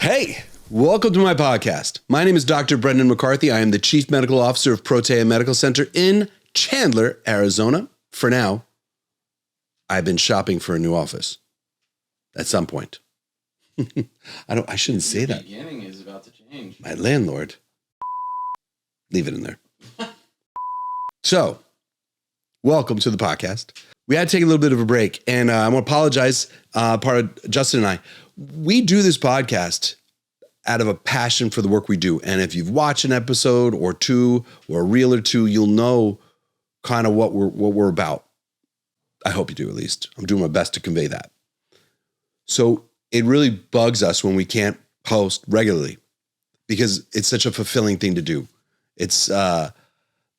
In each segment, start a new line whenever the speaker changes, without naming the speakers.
Hey, welcome to my podcast. My name is Dr. Brendan McCarthy. I am the Chief Medical Officer of Protea Medical Center in Chandler, Arizona. For now, I've been shopping for a new office at some point. I shouldn't say that.
The beginning is about to change.
My landlord. Leave it in there. So, welcome to the podcast. We had to take a little bit of a break, and I want to apologize. Part of Justin and I, we do this podcast out of a passion for the work we do. And if you've watched an episode or two or a reel or two, you'll know kind of what we're about. I hope you do, at least. I'm doing my best to convey that. So it really bugs us when we can't post regularly because it's such a fulfilling thing to do. It's,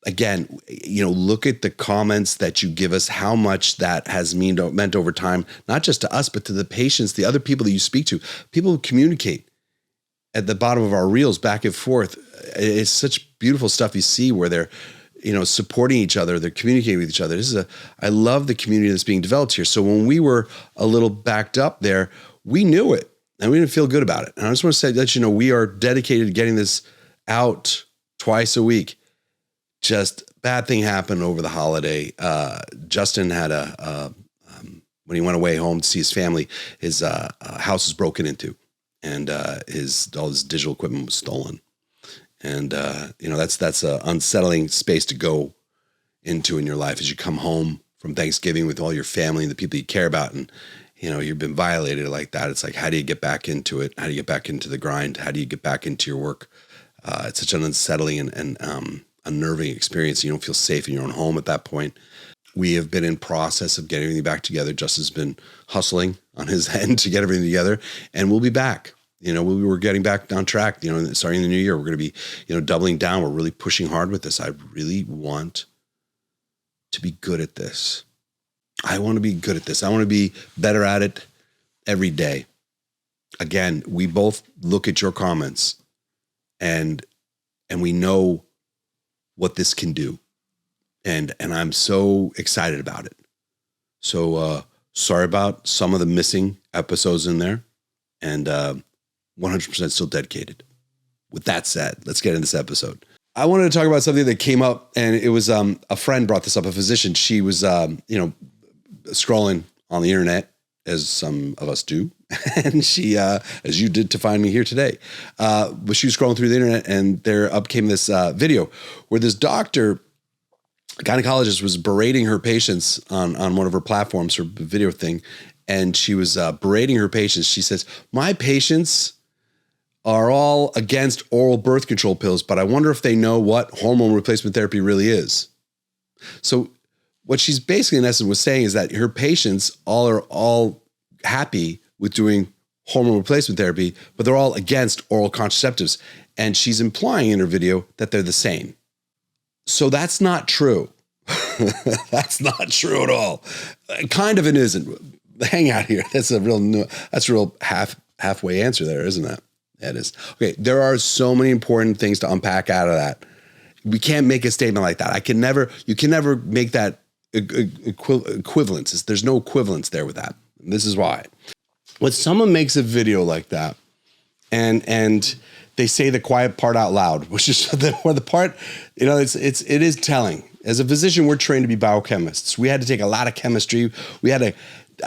again, look at the comments that you give us, how much that has meant over time, not just to us, but to the patients, the other people that you speak to. People who communicate at the bottom of our reels back and forth. It's such beautiful stuff you see where they're, supporting each other. They're communicating with each other. I love the community that's being developed here. So when we were a little backed up there, we knew it and we didn't feel good about it. And I just want to let you know, we are dedicated to getting this out twice a week. Just bad thing happened over the holiday. Justin had when he went away home to see his family, his house was broken into, and all his digital equipment was stolen. And that's an unsettling space to go into in your life as you come home from Thanksgiving with all your family and the people you care about, and you've been violated like that. It's like, how do you get back into it? How do you get back into the grind? How do you get back into your work? It's such an unsettling and unnerving experience. You don't feel safe in your own home at that point. We have been in process of getting everything back together. Justin's been hustling on his end to get everything together, and we'll be back. We're getting back on track, starting the new year. We're going to be, doubling down. We're really pushing hard with this. I really want to be good at this. I want to be good at this. I want to be better at it every day. Again, we both look at your comments and we know what this can do. And I'm so excited about it. So sorry about some of the missing episodes in there, and 100% still dedicated. With that said, let's get into this episode. I wanted to talk about something that came up, and it was a friend brought this up, a physician. She was, scrolling on the internet, as some of us do. And she, as you did to find me here today, but she was scrolling through the internet, and there up came this video where this doctor, a gynecologist, was berating her patients on one of her platforms, her video thing. And she was berating her patients. She says, my patients are all against oral birth control pills, but I wonder if they know what hormone replacement therapy really is. So what she's basically in essence was saying is that her patients are all happy with doing hormone replacement therapy, but they're all against oral contraceptives. And she's implying in her video that they're the same. So that's not true. That's not true at all. Kind of it isn't. Hang out here. That's a real halfway answer there, isn't it? That is. Okay, there are so many important things to unpack out of that. We can't make a statement like that. You can never make that equivalence. There's no equivalence there with that. This is why. When someone makes a video like that and they say the quiet part out loud, which is the part, it is telling. As a physician, we're trained to be biochemists. We had to take a lot of chemistry.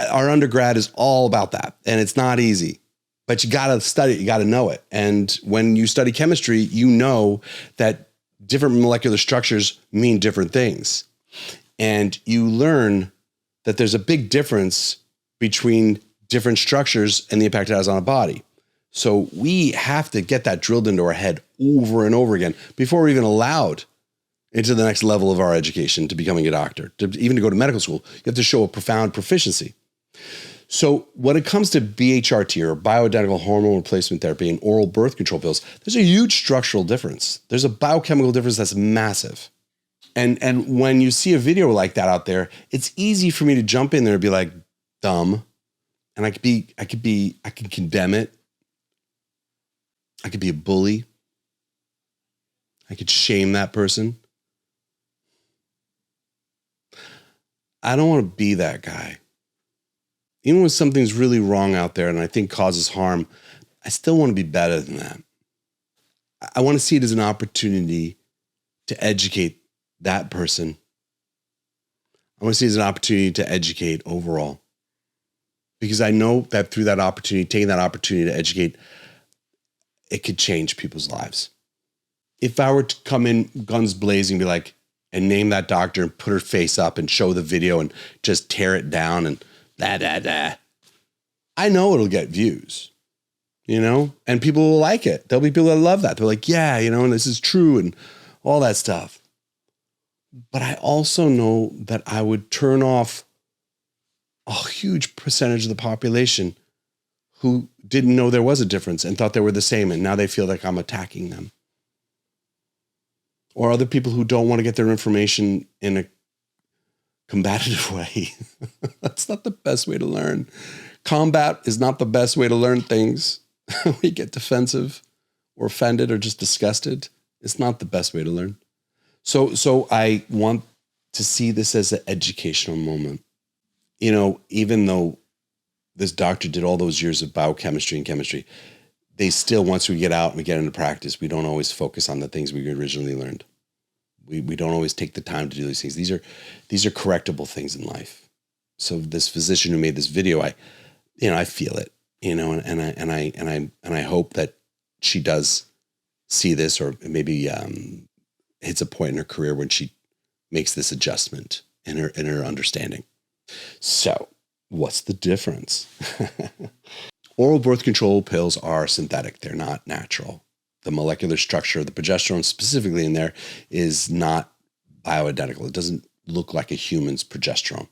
Our undergrad is all about that, and it's not easy. But you got to study it. You got to know it. And when you study chemistry, you know that different molecular structures mean different things. And you learn that there's a big difference between different structures and the impact it has on a body. So we have to get that drilled into our head over and over again before we're even allowed into the next level of our education to becoming a doctor. Even to go to medical school, you have to show a profound proficiency. So when it comes to BHRT, or bioidentical hormone replacement therapy, and oral birth control pills, there's a huge structural difference. There's a biochemical difference that's massive. And when you see a video like that out there, it's easy for me to jump in there and be like, dumb. And I can condemn it. I could be a bully. I could shame that person. I don't want to be that guy. Even when something's really wrong out there and I think causes harm, I still want to be better than that. I want to see it as an opportunity to educate that person. I want to see it as an opportunity to educate overall. Because I know that through that opportunity, taking that opportunity to educate, it could change people's lives. If I were to come in guns blazing, be like, and name that doctor and put her face up and show the video and just tear it down and I know it'll get views, and people will like it. There'll be people that love that. They're like, yeah, and this is true and all that stuff. But I also know that I would turn off a huge percentage of the population who didn't know there was a difference and thought they were the same. And now they feel like I'm attacking them. Or other people who don't want to get their information in a combative way. That's not the best way to learn. Combat is not the best way to learn things. We get defensive or offended or just disgusted. It's not the best way to learn. So I want to see this as an educational moment. Even though this doctor did all those years of biochemistry and chemistry, they still, once we get out and we get into practice, we don't always focus on the things we originally learned. We don't always take the time to do these things. These are correctable things in life. So this physician who made this video, I feel it, and I hope that she does see this, or maybe hits a point in her career when she makes this adjustment in her understanding. So what's the difference? Oral birth control pills are synthetic. They're not natural. The molecular structure of the progesterone specifically in there is not bioidentical. It doesn't look like a human's progesterone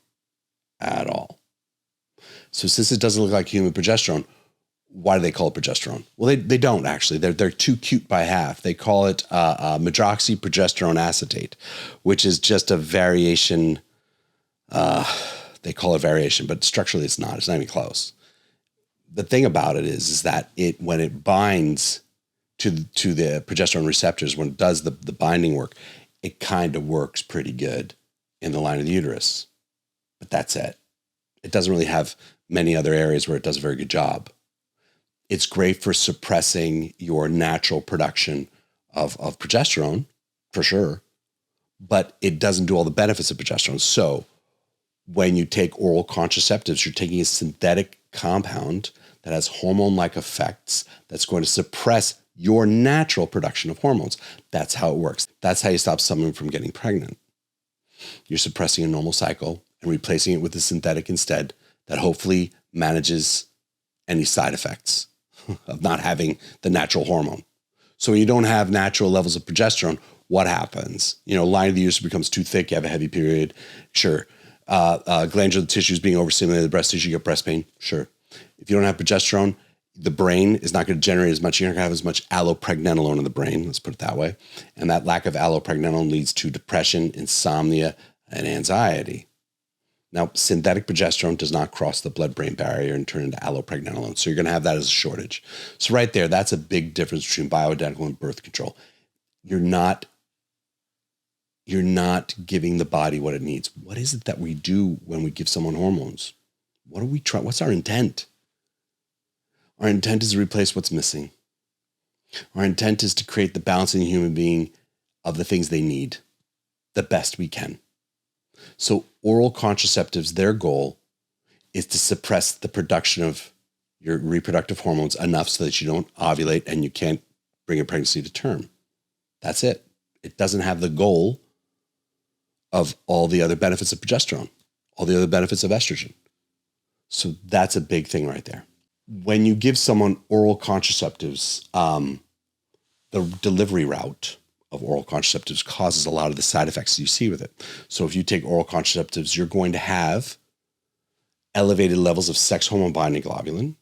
at all. So since it doesn't look like human progesterone, why do they call it progesterone? Well, they don't actually. They're too cute by half. They call it medroxyprogesterone acetate, which is just a variation. They call it variation, but structurally it's not. It's not even close. The thing about it is that when it binds to the progesterone receptors, when it does the binding work, it kind of works pretty good in the line of the uterus. But that's it. It doesn't really have many other areas where it does a very good job. It's great for suppressing your natural production of progesterone, for sure, but it doesn't do all the benefits of progesterone. So when you take oral contraceptives, you're taking a synthetic compound that has hormone-like effects that's going to suppress your natural production of hormones. That's how it works. That's how you stop someone from getting pregnant. You're suppressing a normal cycle and replacing it with a synthetic instead that hopefully manages any side effects of not having the natural hormone. So when you don't have natural levels of progesterone, what happens? Line of the uterus becomes too thick, you have a heavy period, sure. Glandular tissues being overstimulated, the breast tissue, you get breast pain, sure. If you don't have progesterone, the brain is not going to generate as much. You're not going to have as much allopregnanolone in the brain, let's put it that way. And that lack of allopregnanolone leads to depression, insomnia, and anxiety. Now, synthetic progesterone does not cross the blood-brain barrier and turn into allopregnanolone. So you're going to have that as a shortage. So right there, that's a big difference between bioidentical and birth control. You're not giving the body what it needs. What is it that we do when we give someone hormones? What are we trying? What's our intent? Our intent is to replace what's missing. Our intent is to create the balancing human being of the things they need the best we can. So oral contraceptives, their goal is to suppress the production of your reproductive hormones enough so that you don't ovulate and you can't bring a pregnancy to term. That's it. It doesn't have the goal of all the other benefits of progesterone, all the other benefits of estrogen. So that's a big thing right there. When you give someone oral contraceptives, the delivery route of oral contraceptives causes a lot of the side effects you see with it. So if you take oral contraceptives, you're going to have elevated levels of sex hormone binding globulin.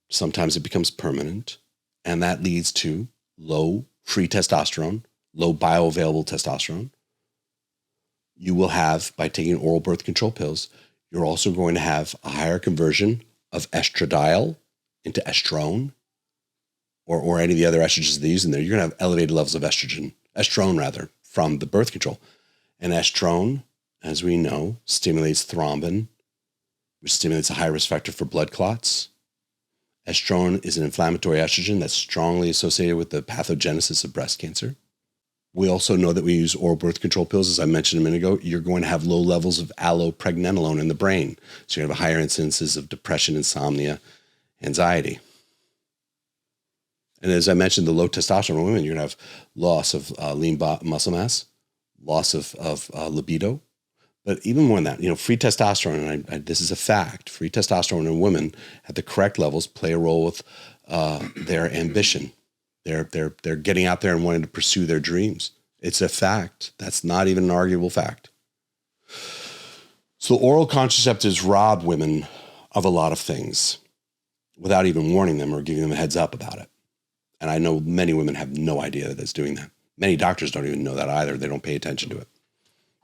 Sometimes it becomes permanent, and that leads to low free testosterone, low bioavailable testosterone. You will have, by taking oral birth control pills, you're also going to have a higher conversion of estradiol into estrone, or any of the other estrogens they use in there. You're going to have elevated levels of estrone from the birth control. And estrone, as we know, stimulates thrombin, which stimulates a high risk factor for blood clots. Estrone is an inflammatory estrogen that's strongly associated with the pathogenesis of breast cancer. We also know that we use oral birth control pills. As I mentioned a minute ago, you're going to have low levels of allopregnanolone in the brain. So you're going to have higher incidences of depression, insomnia, anxiety. And as I mentioned, the low testosterone in women, you're going to have loss of lean muscle mass, loss of libido. But even more than that, free testosterone, and this is a fact, free testosterone in women at the correct levels play a role with their ambition. They're getting out there and wanting to pursue their dreams. It's a fact. That's not even an arguable fact. So oral contraceptives rob women of a lot of things without even warning them or giving them a heads up about it. And I know many women have no idea that it's doing that. Many doctors don't even know that either. They don't pay attention to it.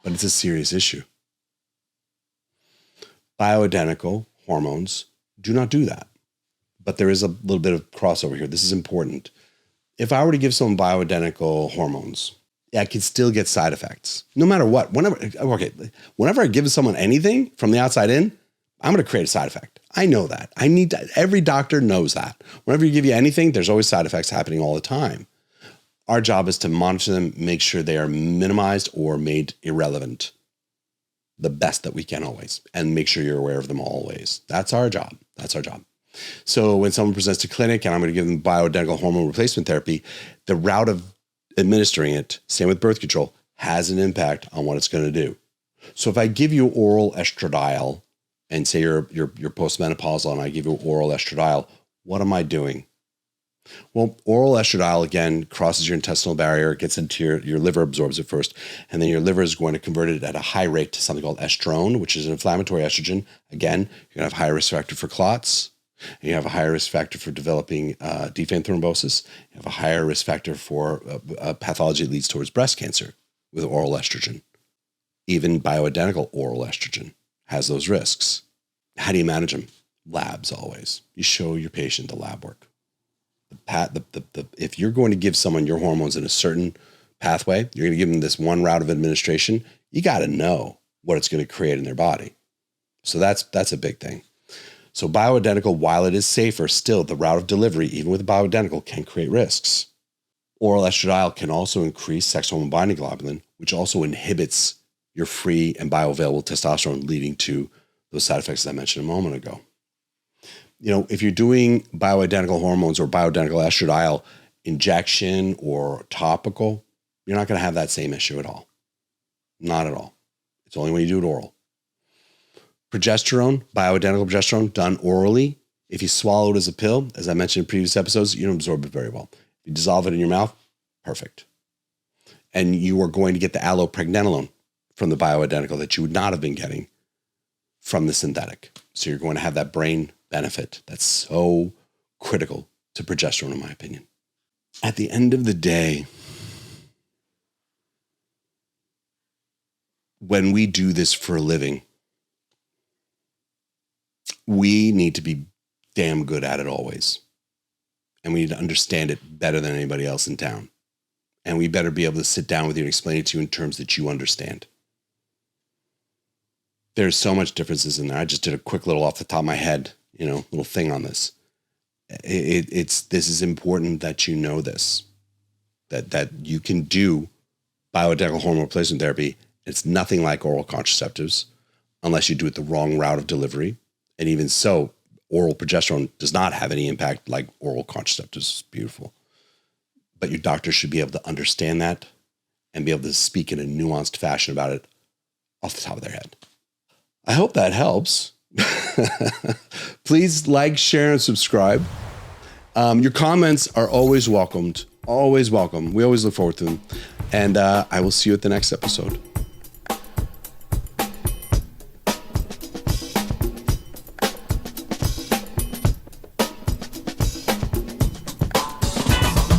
But it's a serious issue. Bioidentical hormones do not do that. But there is a little bit of crossover here. This is important. If I were to give someone bioidentical hormones, I could still get side effects. No matter what. Whenever I give someone anything from the outside in, I'm going to create a side effect. I know that. Every doctor knows that. Whenever you give you anything, there's always side effects happening all the time. Our job is to monitor them, make sure they are minimized or made irrelevant the best that we can always, and make sure you're aware of them always. That's our job. So when someone presents to clinic and I'm going to give them bioidentical hormone replacement therapy, the route of administering it, same with birth control, has an impact on what it's going to do. So if I give you oral estradiol and say you're postmenopausal and I give you oral estradiol, what am I doing? Well, oral estradiol, again, crosses your intestinal barrier, gets into your liver, absorbs it first, and then your liver is going to convert it at a high rate to something called estrone, which is an inflammatory estrogen. Again, you're going to have higher risk factor for clots. You have a higher risk factor for developing deep vein thrombosis. You have a higher risk factor for pathology that leads towards breast cancer with oral estrogen. Even bioidentical oral estrogen has those risks. How do you manage them? Labs always. You show your patient the lab work. If you're going to give someone your hormones in a certain pathway, you're going to give them this one route of administration, you got to know what it's going to create in their body. So that's a big thing. So bioidentical, while it is safer, still the route of delivery, even with bioidentical, can create risks. Oral estradiol can also increase sex hormone binding globulin, which also inhibits your free and bioavailable testosterone, leading to those side effects that I mentioned a moment ago. If you're doing bioidentical hormones or bioidentical estradiol injection or topical, you're not going to have that same issue at all. Not at all. It's only when you do it oral. Progesterone, bioidentical progesterone done orally, if you swallow it as a pill, as I mentioned in previous episodes, you don't absorb it very well. If you dissolve it in your mouth, perfect. And you are going to get the allopregnanolone from the bioidentical that you would not have been getting from the synthetic. So you're going to have that brain benefit that's so critical to progesterone, in my opinion. At the end of the day, when we do this for a living, we need to be damn good at it always. And we need to understand it better than anybody else in town. And we better be able to sit down with you and explain it to you in terms that you understand. There's so much differences in there. I just did a quick little off the top of my head, little thing on this. This is important that you know this, that you can do bioidentical hormone replacement therapy. It's nothing like oral contraceptives unless you do it the wrong route of delivery. And even so, oral progesterone does not have any impact like oral contraceptives. It's beautiful. But your doctor should be able to understand that and be able to speak in a nuanced fashion about it off the top of their head. I hope that helps. Please like, share, and subscribe. Your comments are always welcomed. Always welcome. We always look forward to them. And I will see you at the next episode.